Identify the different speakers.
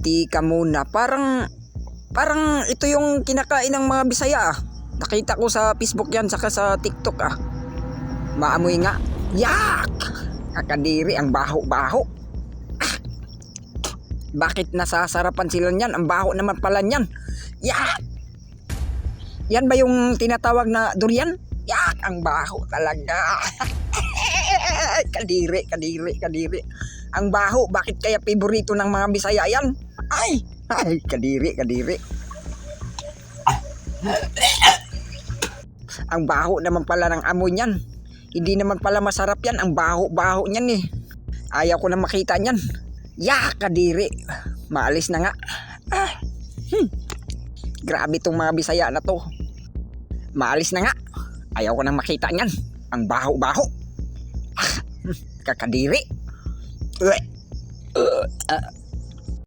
Speaker 1: Tika muna, parang ito yung kinakain ng mga Bisaya ah. Nakita ko sa Facebook yan, saka sa TikTok ah. Maamoy nga. Yak! Kakadiri, ang baho-baho. Ah! Bakit nasasarapan sila niyan? Ang baho naman pala niyan. Yak! Yan ba yung tinatawag na durian? Yak! Ang baho talaga. Kadiri. Ang baho, bakit kaya paborito ng mga Bisaya yan? Ay, kadiri. Ang baho naman pala ng amoy niyan. Hindi naman pala masarap yan. Ang baho-baho niyan eh. Ayaw ko na makita niyan. Yak, kadiri. Maalis na nga. Grabe tong mga Bisaya na to. Maalis na nga. Ayaw ko na makita niyan. Ang baho-baho. Kakadiri.